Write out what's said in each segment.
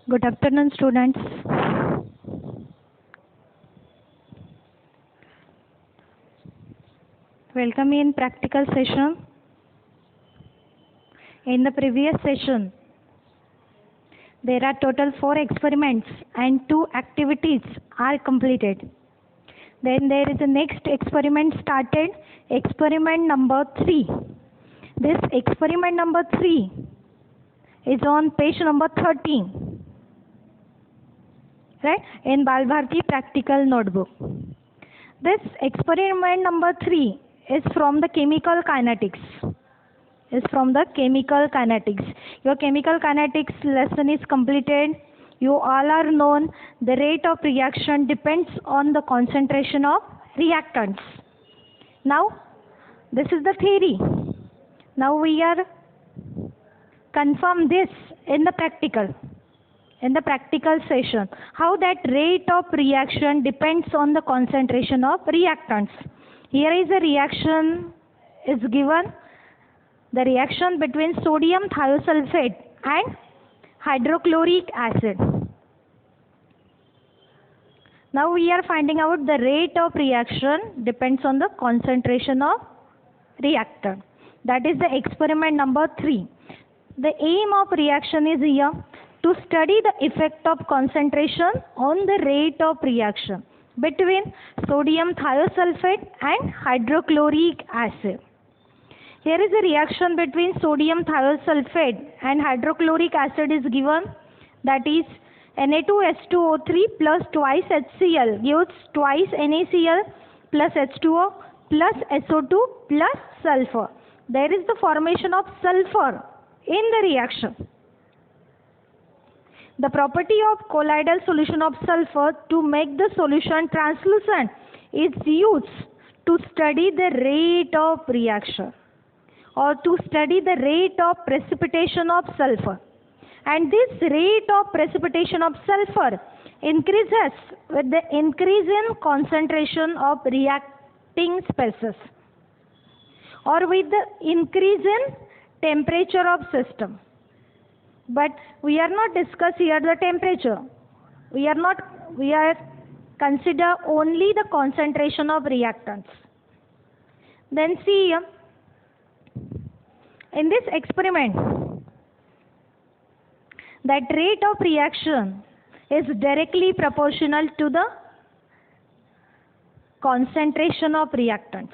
Good afternoon, students. Welcome in practical session. In the previous session, there are total 4 experiments and 2 activities are completed. Then there is a next experiment started, experiment number 3. This experiment number 3 is on page number 13, right, in Balbharti practical notebook. This experiment number 3 is from the chemical kinetics. Your chemical kinetics lesson is completed. You all are known the rate of reaction depends on the concentration of reactants. Now, this is the theory. Now we are confirm this in the practical session. How that rate of reaction depends on the concentration of reactants. Here is a reaction is given. The reaction between sodium thiosulfate and hydrochloric acid. Now we are finding out the rate of reaction depends on the concentration of reactant. That is the experiment number 3. The aim of reaction is here to study the effect of concentration on the rate of reaction between sodium thiosulfate and hydrochloric acid. Here is a reaction between sodium thiosulfate and hydrochloric acid is given, that is Na2H2O3 plus twice HCl gives twice NaCl plus H2O plus SO2 plus sulfur. There is the formation of sulfur in the reaction. The property of colloidal solution of sulfur to make the solution translucent is used to study the rate of reaction or to study the rate of precipitation of sulfur. And this rate of precipitation of sulfur increases with the increase in concentration of reacting species or with the increase in temperature of system. But we are not discuss here the temperature. We are consider only the concentration of reactants. Then see here, in this experiment, that rate of reaction is directly proportional to the concentration of reactants.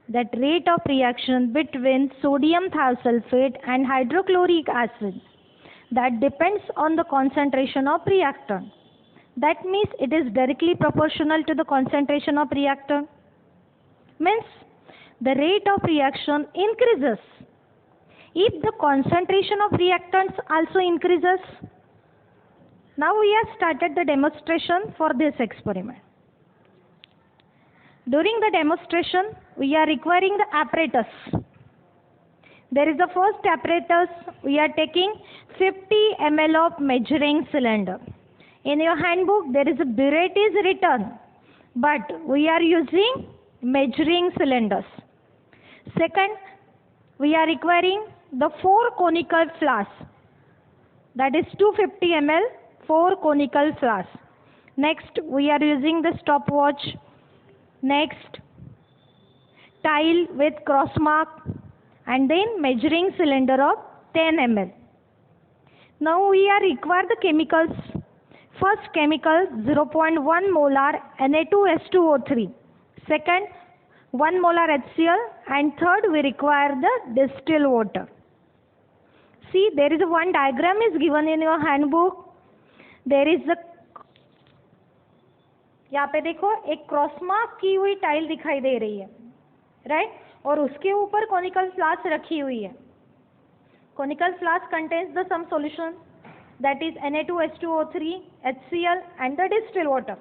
That rate of reaction between sodium thiosulfate and hydrochloric acid, that depends on the concentration of reactant. That means it is directly proportional to the concentration of reactant. Means the rate of reaction increases if the concentration of reactants also increases. Now we have started the demonstration for this experiment. During the demonstration, we are requiring the apparatus. There is the first apparatus. We are taking 50 ml of measuring cylinder. In your handbook, there is a burette is written, but we are using measuring cylinders. Second, we are requiring the 4 conical flasks. That is 250 ml, 4 conical flasks. Next, we are using the stopwatch. Next, tile with cross mark, and then measuring cylinder of 10 ml. Now we are require the chemicals. First chemical 0.1 molar Na2H2O3. Second 1 molar HCl, and third we require the distilled water. See, there is one diagram is given in your handbook. There is the, यहाँ पे देखो एक cross mark की हुई tile दिखाई दे रही है, right, और उसके ऊपर कॉनिकल फ्लास्क रखी हुई है. Conical flask contains the some solution, that is Na2H2O3, HCl and the distilled water.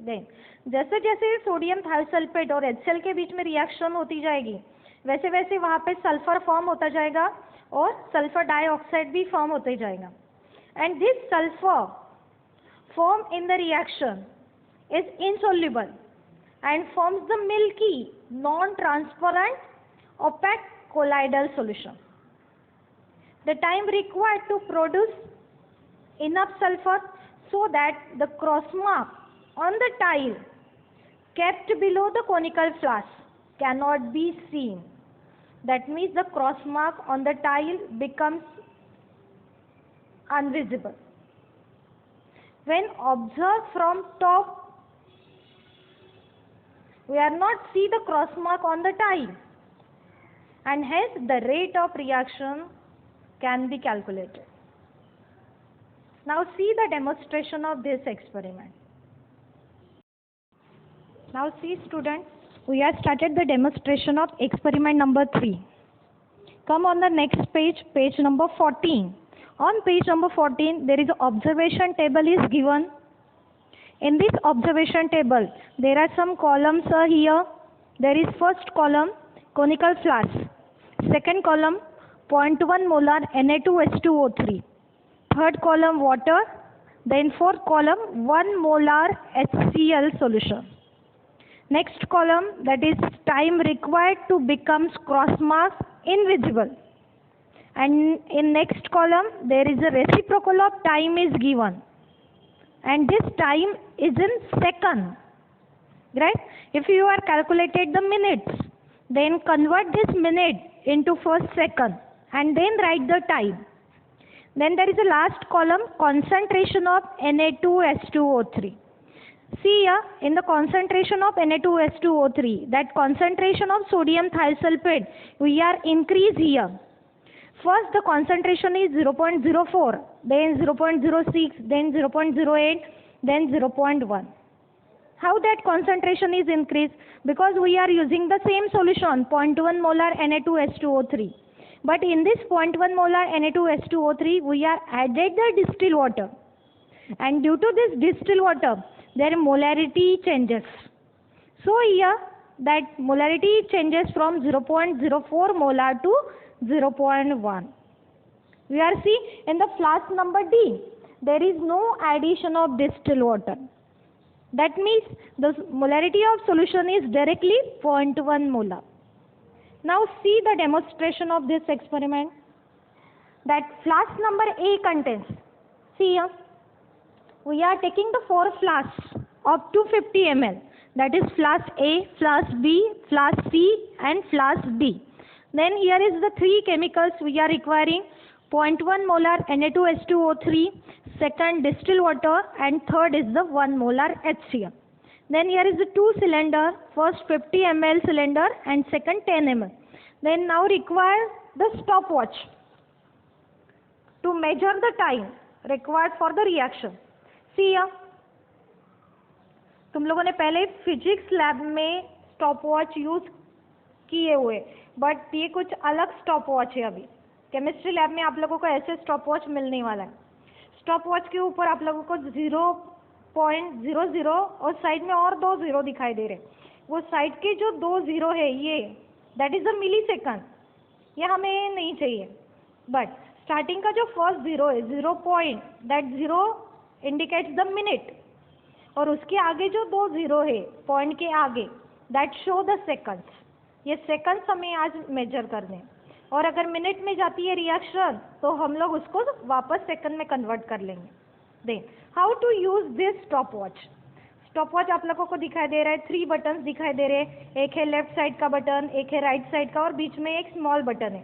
Then जैसे जैसे सोडियम थायोसल्फेट और HCl के बीच में रिएक्शन होती जाएगी, वैसे वैसे वहाँ पे सल्फर फॉर्म होता जाएगा और सल्फर डाइऑक्साइड भी फॉर्म होते जाएगा. And this sulphur form in the reaction is insoluble and forms the milky, non-transparent, opaque colloidal solution. The time required to produce enough sulfur so that the cross mark on the tile kept below the conical flask cannot be seen. That means the cross mark on the tile becomes invisible. When observed from top, we are not see the cross mark on the tile, and hence the rate of reaction can be calculated. Now see the demonstration of this experiment. Now see students, we have started the demonstration of experiment number 3. Come on the next page, page number 14. On page number 14, there is an observation table is given. In this observation table, there are some columns here. There is first column, conical flask. Second column, 0.1 molar Na2H2O3. Third column, water. Then fourth column, 1 molar HCl solution. Next column, that is time required to become cross mark invisible. And in next column, there is a reciprocal of time is given. And this time is in second. Right? If you are calculated the minutes, then convert this minute into first second and then write the time. Then there is a last column, concentration of Na2H2O3. See here, in the concentration of Na2H2O3, that concentration of sodium thiosulfate, we are increase here. First, the concentration is 0.04, then 0.06, then 0.08, then 0.1. How that concentration is increased? Because we are using the same solution, 0.1 molar Na2H2O3. But in this 0.1 molar Na2H2O3, we are added the distilled water. And due to this distilled water, their molarity changes. So here, that molarity changes from 0.04 molar to 0.1. We are see in the flask number D, there is no addition of distilled water. That means the molarity of solution is directly 0.1 molar. Now see the demonstration of this experiment. That flask number A contains, see here, we are taking the 4 flasks of 250 ml. That is flask A, flask B, flask C and flask D. Then here is the 3 chemicals we are requiring, 0.1 molar Na2H2O3, second distilled water and third is the 1 molar HCl. Then here is the 2 cylinder, first 50 ml cylinder and second 10 ml. Then now require the stopwatch to measure the time required for the reaction. See here, तुम लोगों ने पहले physics lab में stopwatch use किए हुए, but ये कुछ अलग स्टॉपवॉच है. अभी केमिस्ट्री लैब में आप लोगों को ऐसे स्टॉपवॉच मिलने वाला है. स्टॉपवॉच के ऊपर आप लोगों को 0.00 और साइड में और 2 0 दिखाई दे रहे. वो साइड के जो 2 0 है ये that is a millisecond, ये हमें नहीं चाहिए. बट स्टार्टिंग का जो फर्स्ट 0 है 0 point, that 0 indicates the minute, और उसके आगे जो 2 0 है पॉइंट के आगे दैट शो द सेकंड्स. ये सेकंड्स हमें आज मेजर करने, और अगर मिनट में जाती है रिएक्शन तो हम लोग उसको वापस सेकंड में कन्वर्ट कर लेंगे. Then how to use this stopwatch. Stopwatch आप लोगों को दिखाई दे रहा है, 3 बटन्स दिखाई दे रहे हैं. एक है लेफ्ट साइड का बटन, एक है राइट साइड का और बीच में एक स्मॉल बटन है.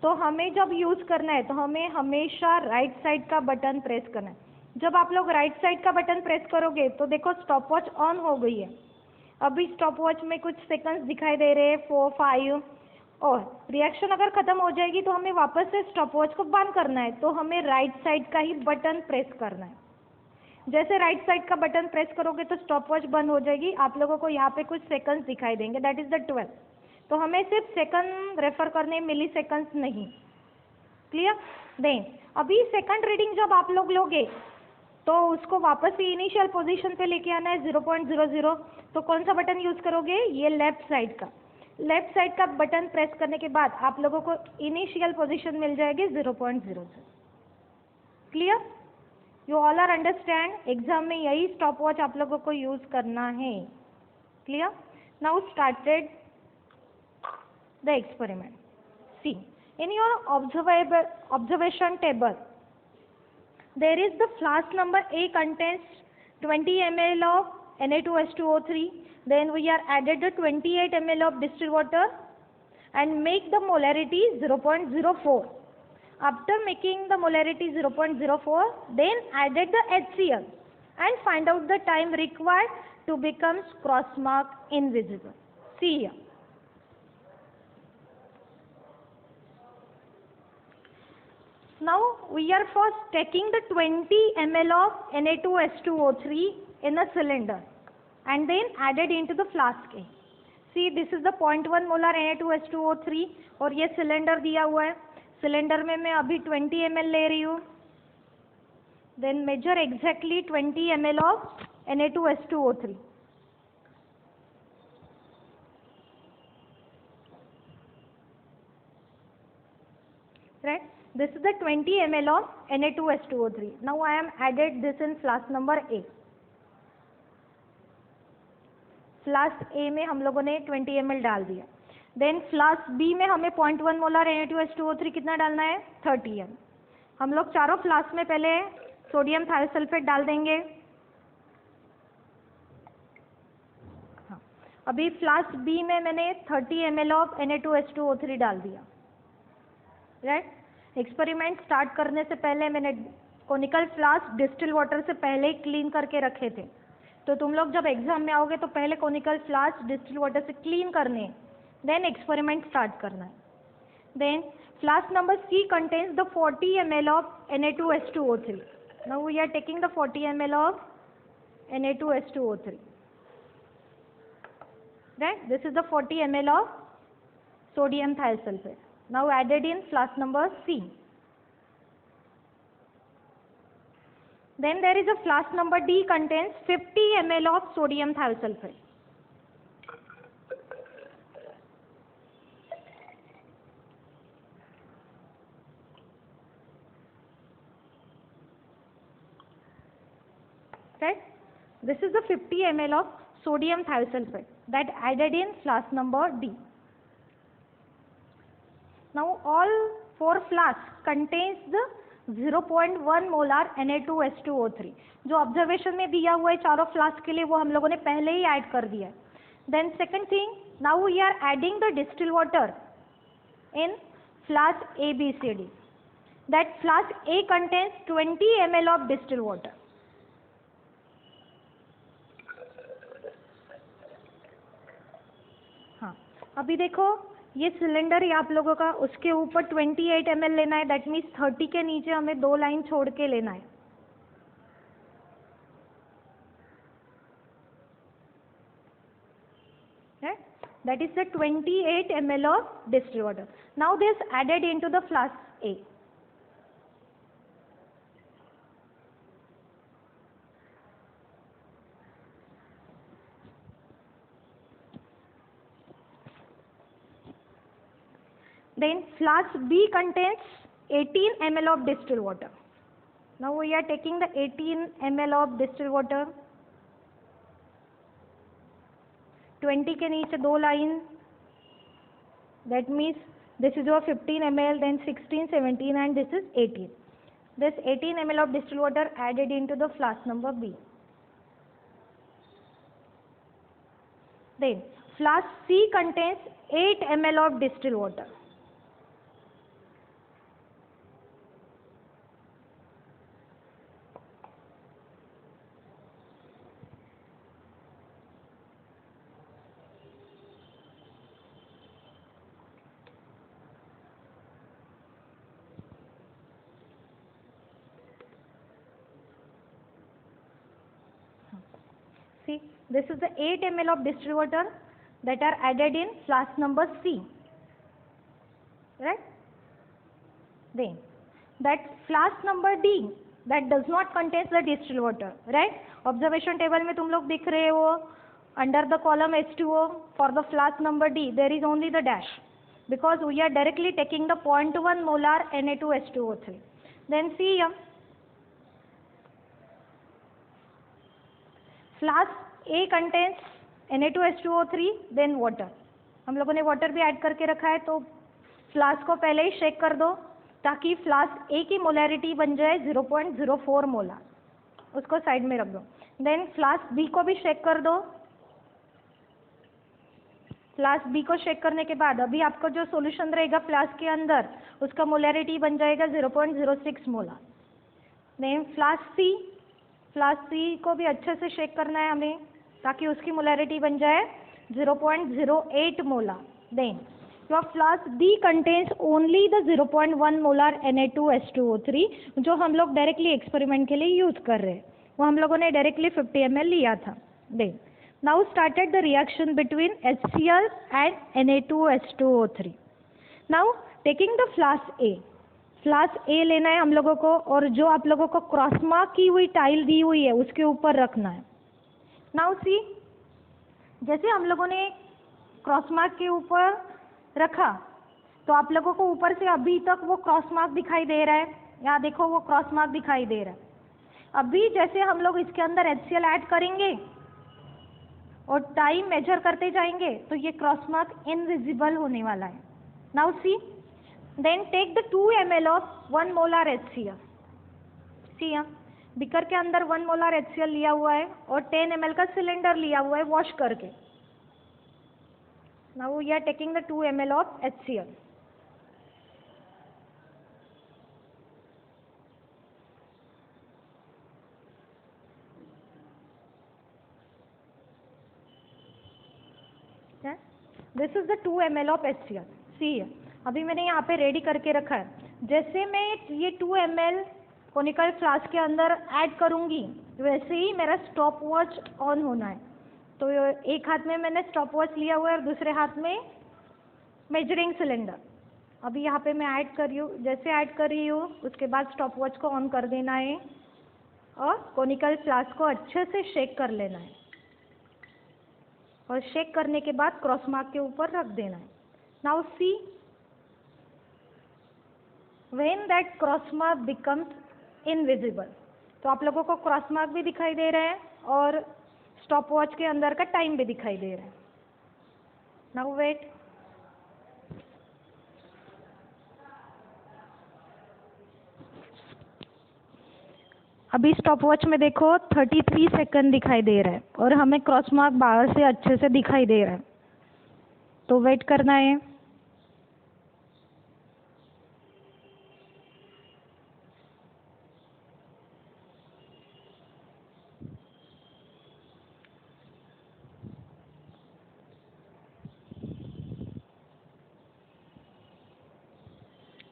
तो हमें जब यूज करना है तो हमें हमेशा राइट साइड का बटन प्रेस करना है. जब आप लोग राइट साइड का बटन प्रेस करोगे तो देखो स्टॉपवॉच ऑन हो गई है. अभी स्टॉपवॉच में कुछ सेकंड्स दिखाई दे रहे हैं, 4, 5, और रिएक्शन अगर खत्म हो जाएगी तो हमें वापस से स्टॉपवॉच को बंद करना है. तो हमें राइट साइड का ही बटन प्रेस करना है. जैसे राइट साइड का बटन प्रेस करोगे तो स्टॉपवॉच बंद हो जाएगी. आप लोगों को यहाँ पे कुछ सेकंड्स दिखाई देंगे, दैट इज द 12. तो हमें सिर्फ सेकंड रेफर करने, मिली सेकंड्स नहीं. क्लियर. देन अभी सेकंड रीडिंग जब आप लोग लोगे तो उसको वापस से इनिशियल पोजीशन पे लेके आना है 0.00. तो कौन सा बटन यूज करोगे, ये लेफ्ट साइड का. लेफ्ट साइड का बटन प्रेस करने के बाद आप लोगों को इनिशियल पोजीशन मिल जाएगी 0.00. Clear. You all are understand. Exam में यही स्टॉपवॉच आप लोगों को यूज करना है. Clear. Now started the experiment. See in your observation table There is the flask number A contains 20 ml of Na2H2O3. Then we are added the 28 ml of distilled water and make the molarity 0.04. After making the molarity 0.04, then added the HCl and find out the time required to become cross mark invisible. See here. Now we are first taking the 20 ml of Na2H2O3 in a cylinder and then added into the flask A. See, this is the 0.1 molar Na2H2O3 और ये cylinder दिया हुआ है. Cylinder में मैं अभी 20 ml ले रही हूँ. Then measure exactly 20 ml of Na2H2O3. Right? This is the 20 ml of Na2H2O3. Now I am added this in flask number A. Flask A में हम लोगों ने 20 ml डाल दिया. देन फ्लास्क बी में हमें 0.1 मोलर Na2H2O3 कितना डालना है? 30 ml. हम लोग चारों फ्लास्क में पहले सोडियम थायोसल्फेट डाल देंगे. हाँ, अभी फ्लास्क बी में मैंने 30 ml ऑफ Na2H2O3 डाल दिया. राइट? एक्सपेरिमेंट स्टार्ट करने से पहले मैंने कोनिकल फ्लास्क डिस्टिल वाटर से पहले ही क्लीन करके रखे थे. तो तुम लोग जब एग्जाम में आओगे तो पहले कोनिकल फ्लास्क डिस्टिल वाटर से क्लीन करने हैं, देन एक्सपेरिमेंट स्टार्ट करना है. Then flask number C contains the 40 ml of Na2H2O3. Now we are taking the 40 ml of Na2H2O3. Right? This is the 40 ml of sodium thiosulphate. Now added in flask number C. Then there is a flask number D contains 50 ml of sodium thiosulfate. Right? This is the 50 ml of sodium thiosulfate that added in flask number D. Now all 4 flasks contains the 0.1 molar Na2H2O3. जो observation में दिया हुआ है चारों flask के लिए वो हम लोगों ने पहले ही ऐड कर दिया है. Then second thing, now we are adding the distil water in flask A, B, C, D. That flask A contains 20 ml of distil water. हाँ, अभी देखो ये सिलेंडर है आप लोगों का, उसके ऊपर 28 ml लेना है. दैट मीन्स 30 के नीचे हमें 2 लाइन छोड़ के लेना है. That is the 28 ml of distilled water. Now this added into the flask A. Then flask B contains 18 ml of distilled water. Now we are taking the 18 ml of distilled water. 20 के नीचे 2 line. That means this is your 15 ml, then 16, 17 and this is 18. This 18 ml of distilled water added into the flask number B. Then flask C contains 8 ml of distilled water. See, this is the 8 ml of distilled water that are added in flask number C. Right? Then that flask number D that does not contain the distilled water. Right? Observation table में तुम लोग दिख रहे हो, under the column H2O for the flask number D there is only the dash because we are directly taking the 0.1 molar Na2H2O3. Then see here. Flask A contains Na2H2O3 then water. हम लोगों ने water भी add करके रखा है तो flask को पहले ही शेक कर दो. ताकि फ्लास्क ए की मोलैरिटी बन जाए 0.04 मोलार, उसको साइड में रख दो। देन फ्लास्क बी को भी शेक कर दो। फ्लास्क बी को शेक करने के बाद अभी आपको जो सॉल्यूशन रहेगा फ्लास्क के अंदर, उसका मोलैरिटी बन जाएगा 0.06 मोलार। देन फ्लास्क सी को भी अच्छे से शेक करना है हमें, ताकि उसकी मोलैरिटी बन जाए 0.08 मोलार। देन your flask D contains only the 0.1 molar Na2H2O3, जो हम लोग डायरेक्टली एक्सपेरिमेंट के लिए यूज कर रहे हैं, वो हम लोगों ने डायरेक्टली 50 ml लिया था। Then now started the reaction between HCl and Na2H2O3। Now taking the flask A लेना है हम लोगों को, और जो आप लोगों को क्रॉस मार्क की हुई टाइल दी हुई है उसके ऊपर रखना है। नाउ सी, जैसे हम लोगों ने क्रॉस मार्क के ऊपर रखा तो आप लोगों को ऊपर से अभी तक वो क्रॉस मार्क दिखाई दे रहा है। यहाँ देखो वो क्रॉस मार्क दिखाई दे रहा है। अभी जैसे हम लोग इसके अंदर HCl ऐड करेंगे और टाइम मेजर करते जाएंगे तो ये क्रॉस मार्क इनविजिबल होने वाला है। Now see, then take the 2 ml of 1 molar HCl। See, beaker के अंदर 1 मोलार HCl लिया हुआ है और 10 ml का सिलेंडर लिया हुआ है वॉश करके। Now we are taking the 2 ml of HCl. This is the 2 ml of HCl. See, अभी मैंने यहाँ पे रेडी करके रखा है। जैसे मैं ये 2 ml कोनिकल फ्लास्क के अंदर ऐड करूँगी वैसे ही मेरा स्टॉप वॉच ऑन होना है। तो एक हाथ में मैंने स्टॉप वॉच लिया हुआ है और दूसरे हाथ में मेजरिंग सिलेंडर। अभी यहाँ पे मैं ऐड कर रही हूँ, जैसे ऐड कर रही हूँ उसके बाद स्टॉप वॉच को ऑन कर देना है और कोनिकल फ्लास्क को अच्छे से शेक कर लेना है, और शेक करने के बाद क्रॉस मार्क के ऊपर रख देना है। Now C, when that cross mark becomes invisible, तो आप लोगों को क्रॉस मार्क भी दिखाई दे रहा है और स्टॉप वॉच के अंदर का टाइम भी दिखाई दे रहा है। नाउ वेट, अभी स्टॉप वॉच में देखो 33 सेकंड दिखाई दे रहा है और हमें क्रॉस मार्क बाहर से अच्छे से दिखाई दे रहा है, तो वेट करना है।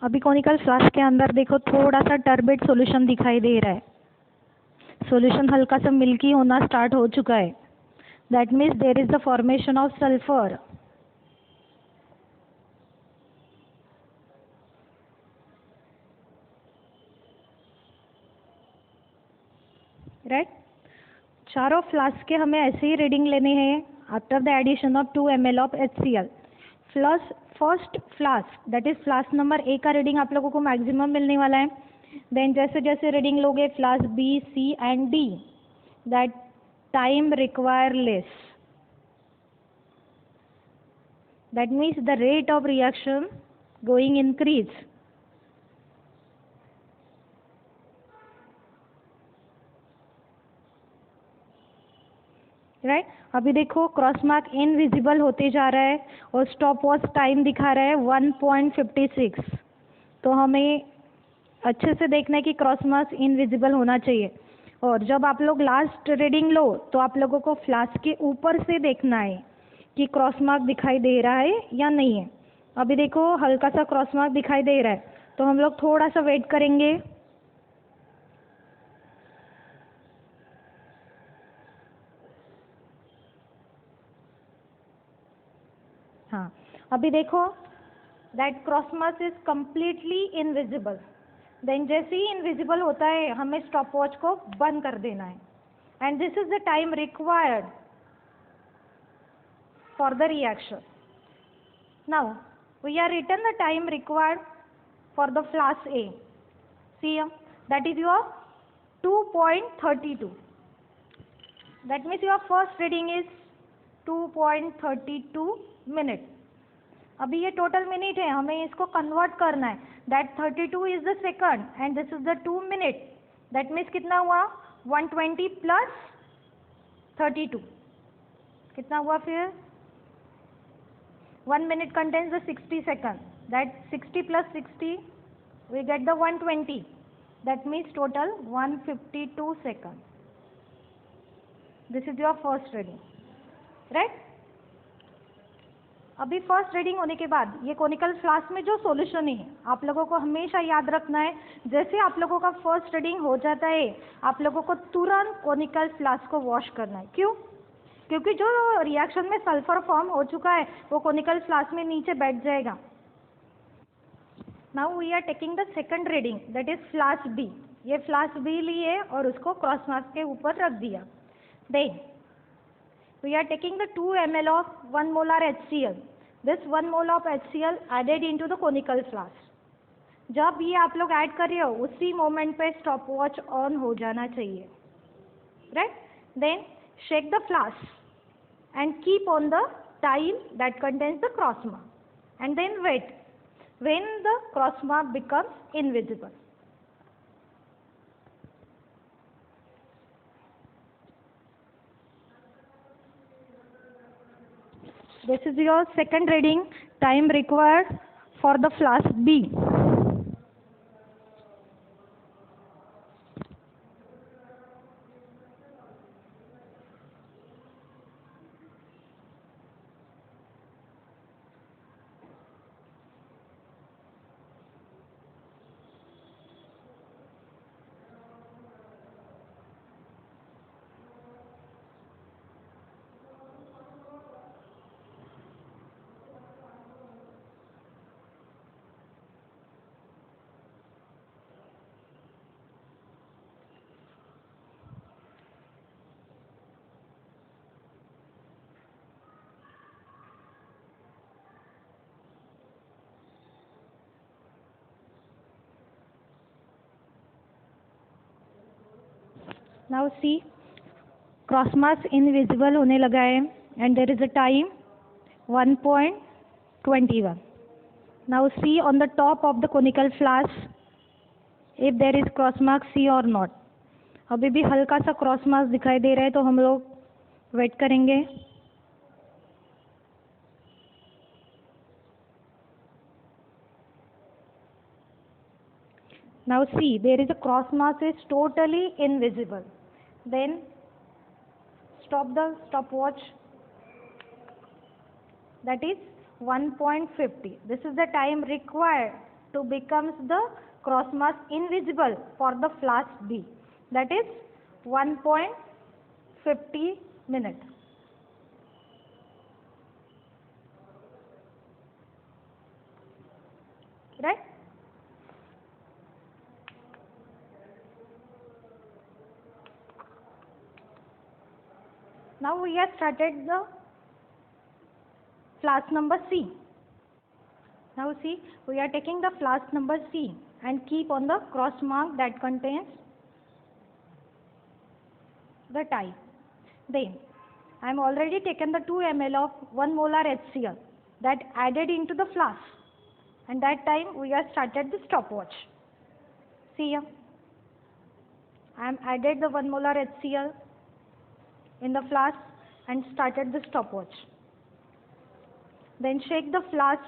अभी कोनिकल फ्लास्क के अंदर देखो थोड़ा सा टर्बिड सॉल्यूशन दिखाई दे रहा है। सॉल्यूशन हल्का सा मिल्की होना स्टार्ट हो चुका है। That means there is the formation of sulphur. Right, चारों फ्लास्क के हमें ऐसे ही रीडिंग लेने हैं after the addition of 2 ml of HCl। First flask that is flask number A का रीडिंग आप लोगों को मैक्सिमम मिलने वाला है। देन जैसे जैसे रीडिंग लोगे flask B, C and D, that time require less, that means the rate of reaction going increase. Right, अभी देखो क्रॉस मार्क इनविजिबल होते जा रहा है और स्टॉप वॉच टाइम दिखा रहा है 1.56। तो हमें अच्छे से देखना है कि क्रॉस मार्क इनविजिबल होना चाहिए। और जब आप लोग लास्ट रीडिंग लो तो आप लोगों को फ्लास्क के ऊपर से देखना है कि क्रॉस मार्क दिखाई दे रहा है या नहीं है। अभी देखो हल्का सा क्रॉस मार्क दिखाई दे रहा है, तो हम लोग थोड़ा सा वेट करेंगे। हाँ, अभी देखो that cross mark is completely invisible. Then जैसे ही इनविजिबल होता है हमें स्टॉप वॉच को बंद कर देना है, and this is the time required for the reaction. Now we are written the time required for the flask A. See, that is your 2.32। That means your first reading is 2.32 minute. अभी ये total minute है, हमें इसको convert करना है. That 32 is the second and this is the 2 minute. That means कितना हुआ? 120 plus 32 कितना हुआ फिर? 1 minute contains the 60 seconds. That 60 plus 60, we get the 120. That means total 152 seconds. This is your first reading, right? अभी first reading होने के बाद ये कोनिकल फ्लास्क में जो सॉल्यूशन है आप लोगों को हमेशा याद रखना है. जैसे आप लोगों का फर्स्ट रीडिंग हो जाता है आप लोगों को तुरंत कोनिकल फ्लास्क को वॉश करना है. क्यों? क्योंकि जो रिएक्शन में सल्फर फॉर्म हो चुका है वो कोनिकल फ्लास्क में नीचे बैठ जाएगा. Now we are taking the second reading, that is flask B. ये फ्लास्क बी लिए और उसको क्रॉस मार्क के ऊपर रख दिया. Then we are taking the 2 ml of 1 molar HCl. This 1 mol of HCl added into the conical flask. जब ये आप लोग ऐड कर रहे हो उसी मोमेंट पे स्टॉप वॉच ऑन हो जाना चाहिए, right? Then shake the flask and keep on the tile that contains the cross mark and then wait when the cross mark becomes invisible. This is your second reading. Time required for the flask B. Now see, cross marks invisible होने लगा है and there is a time 1.21. Now see on the top of the conical flask if there is cross mark, see or not. अभी भी हल्का सा cross marks दिखाई दे रहा है तो हम लोग वेट करेंगे. Now see, there is a cross mark is totally invisible. Then stop the stopwatch. That is 1.50. This is the time required to becomes the cross mark invisible for the flask B. That is 1.50 minutes. Right? Now we have started the flask number C. Now see, we are taking the flask number C and keep on the cross mark that contains the tie. Then I am already taken the 2 ml of 1 molar HCl that added into the flask, and that time we have started the stopwatch. See here, I am added the 1 molar HCl in the flask and started the stopwatch. Then shake the flask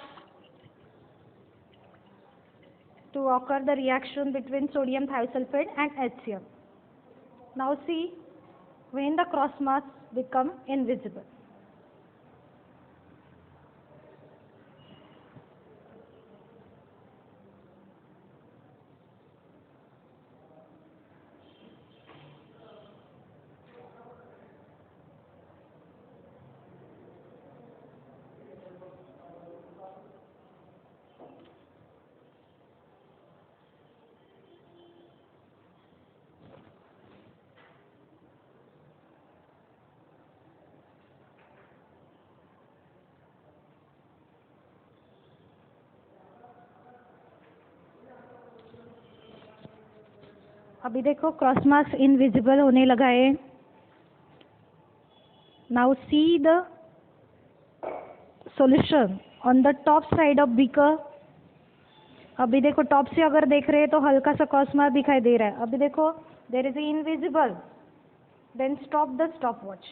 to occur the reaction between sodium thiosulfate and HCl. Now see when the cross marks become invisible. अभी देखो cross marks invisible होने लगा है. Now see the solution on the top side of beaker. अभी देखो top से अगर देख रहे हैं तो हल्का सा क्रॉस मार्क दिखाई दे रहा है. अभी देखो there is invisible. Then stop the stopwatch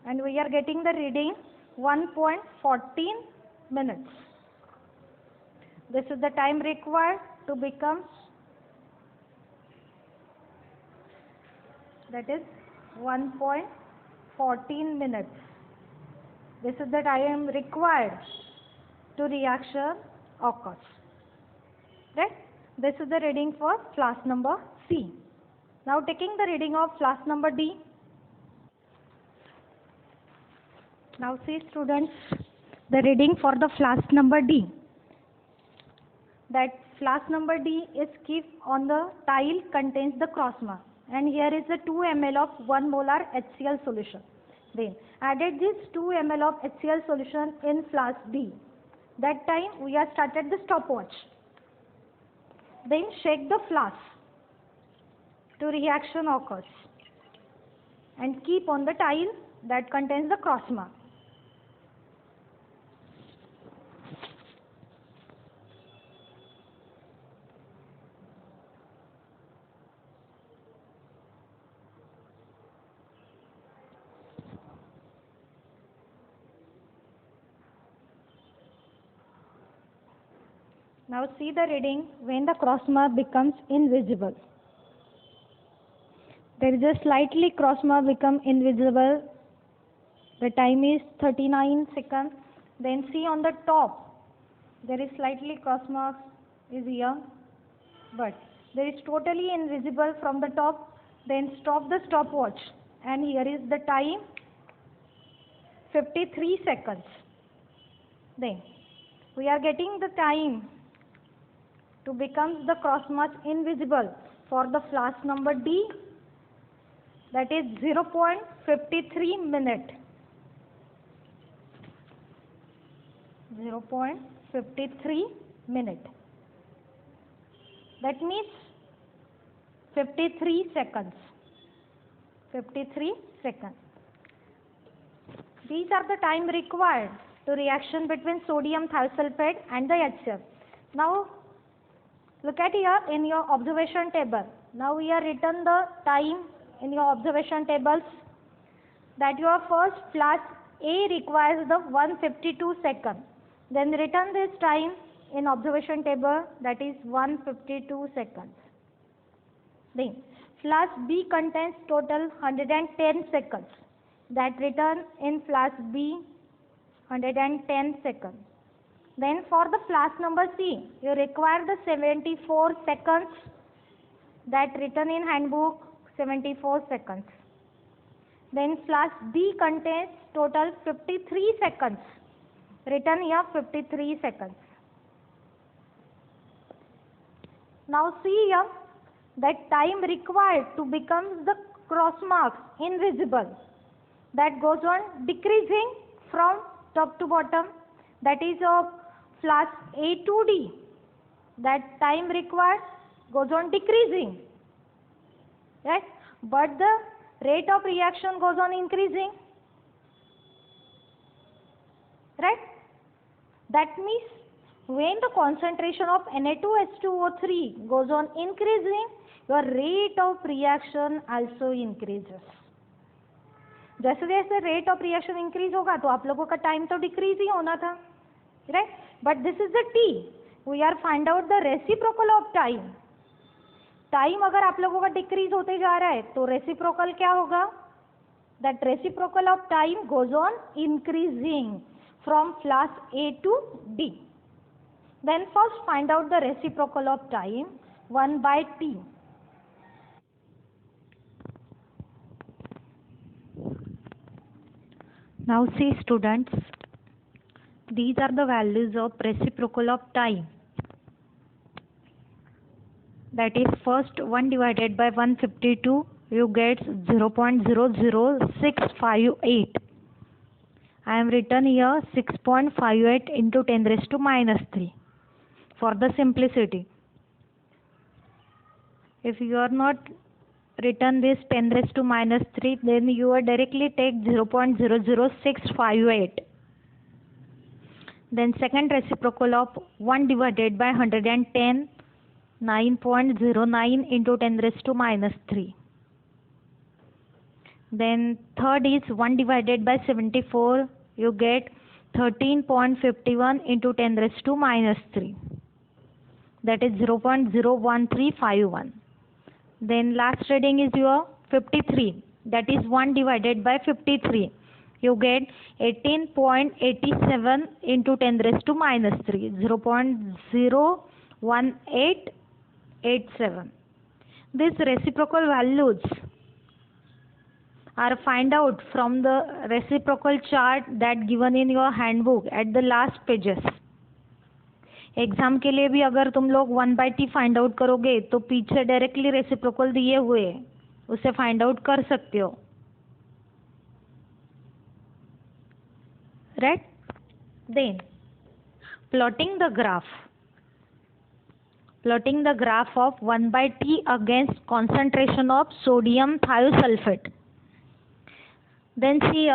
and we are getting the reading 1.14 minutes. This is the time required to become, that is 1.14 minutes. This is the time required to reaction occurs. Right? This is the reading for flask number C. Now taking the reading of flask number D. Now see students, the reading for the flask number D. That flask number D is kept on the tile contains the cross mark, and here is the 2 ml of 1 molar HCl solution. Then added this 2 ml of HCl solution in flask D. That time we have started the stopwatch. Then shake the flask to reaction occurs and keep on the tile that contains the cross mark. Now see the reading when the cross mark becomes invisible. There is a slightly cross mark become invisible. The time is 39 seconds. Then see on the top, there is slightly cross mark is here, but there is totally invisible from the top. Then stop the stopwatch, and here is the time 53 seconds. Then we are getting the time to become the cross mark invisible for the flask number D, that is 0.53 minute. 0.53 minute. That means 53 seconds. 53 seconds. These are the time required to reaction between sodium thiosulfate and the HCl. Now look at here in your observation table. Now we have written the time in your observation tables, that your first flask A requires the 152 seconds. Then return this time in observation table, that is 152 seconds. Then flask B contains total 110 seconds. That return in flask B 110 seconds. Then for the flask number C, you require the 74 seconds. That written in handbook 74 seconds. Then flask D contains total 53 seconds. Written here 53 seconds. Now see here that time required to become the cross marks invisible. That goes on decreasing from top to bottom. That is of flask A to D. That time required goes on decreasing. Right? But the rate of reaction goes on increasing. Right? That means when the concentration of Na2H2O3 goes on increasing, your rate of reaction also increases. जैसे जैसे rate of reaction increase होगा तो आप लोगों का time तो decrease ही होना था, right? But this is the T, we are find out the reciprocal of time. Time अगर आप लोगों का डिक्रीज होते जा रहा है तो रेसिप्रोकल क्या होगा? That reciprocal of time goes on increasing from flask A to D. Then first find out the reciprocal of time 1/t. Now see students, these are the values of reciprocal of time. That is first 1 divided by 152, you get 0.00658. I am written here 6.58 into 10 raised to minus 3 for the simplicity. If you are not written this 10 raised to minus 3, then you will directly take 0.00658. Then second reciprocal of 1 divided by 110, 9.09 into 10 raised to minus 3. Then third is 1 divided by 74, you get 13.51 into 10 raised to minus 3. That is 0.01351. Then last reading is your 53. That is 1 divided by 53. You get 18.87 into 10 raised to minus 3. 0.01887. These reciprocal values are find out from the reciprocal chart that given in your handbook at the last pages. Exam के लिए भी अगर तुम लोग 1/t find out करोगे तो पीछे directly reciprocal दिए हुए उसे फाइंड आउट कर सकते हो, right. Then plotting the graph of 1/t against concentration of sodium thiosulphate. Then see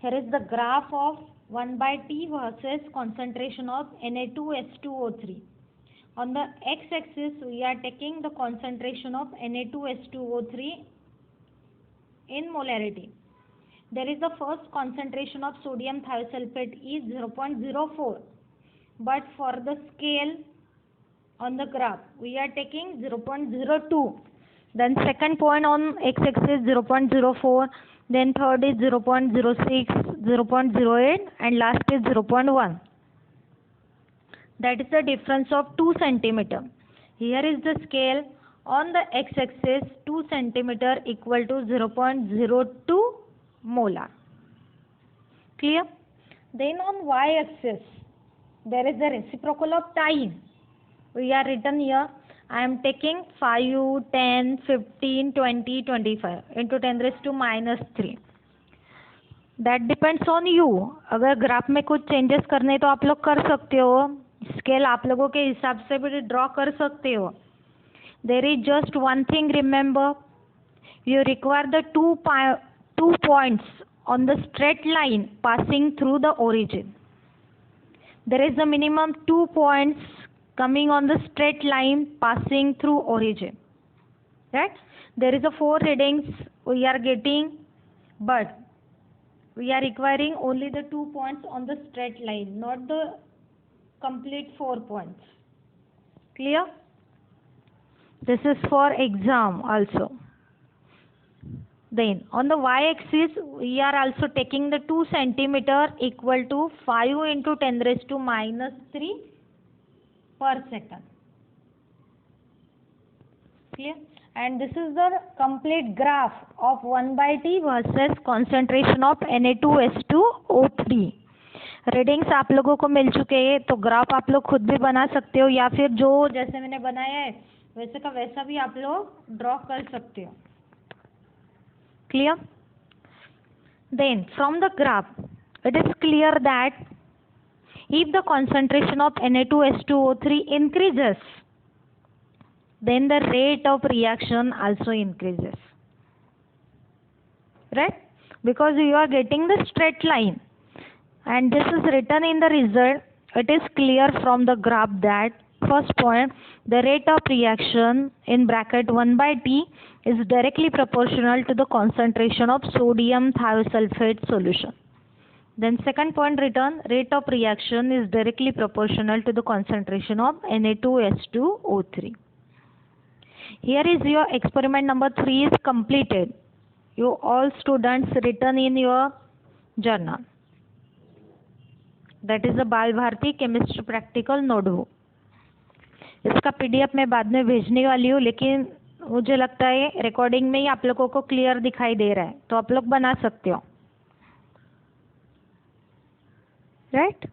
here is the graph of 1/t versus concentration of Na2H2O3. On the x-axis we are taking the concentration of Na2H2O3 in molarity. There is the first concentration of sodium thiosulfate is 0.04, but for the scale on the graph we are taking 0.02. Then second point on x-axis 0.04. Then third is 0.06, 0.08 and last is 0.1. That is the difference of 2 centimeter. Here is the scale on the x-axis 2 centimeter equal to 0.02 molar. Clear? Then on y-axis there is the reciprocal of time. We are written here. I am taking 5, 10, 15, 20, 25 into 10 raised to minus 3. That depends on you. अगर graph में कुछ changes करने तो आप लोग कर सकते हो, स्केल आप लोगों के हिसाब से भी ड्रॉ कर सकते हो. There is just one thing, remember, you require the two points on the straight line passing through the origin. There is a minimum 2 points coming on the straight line passing through origin, right? There is a 4 readings we are getting, but we are requiring only the 2 points on the straight line, not the complete 4 points. Clear? This is for exam also. Then on the y-axis we are also taking the 2 centimeter equal to 5 into 10 raised to minus 3 per second. Clear? And this is the complete graph of 1/t versus concentration of Na2H2O3. Readings आप लोगों को मिल चुके हैं, तो graph आप लोग खुद भी बना सकते हो या फिर जो जैसे मैंने बनाया है वैसे का वैसा भी आप लोग ड्रॉ कर सकते हो. Clear? Then from the graph it is clear that if the concentration of Na2H2O3 increases, then the rate of reaction also increases, right? Because you are getting the straight line, and this is written in the result. It is clear from the graph that first point, the rate of reaction in bracket 1/t is directly proportional to the concentration of sodium thiosulfate solution. Then second point written, rate of reaction is directly proportional to the concentration of Na2H2O3. Here is your experiment number 3 is completed. You all students written in your journal. That is the बाल Bharti chemistry practical notebook. इसका PDF मैं बाद में भेजने वाली हूँ, लेकिन मुझे लगता है रिकॉर्डिंग में ही आप लोगों को क्लियर दिखाई दे रहा है, तो आप लोग बना सकते हो, राइट?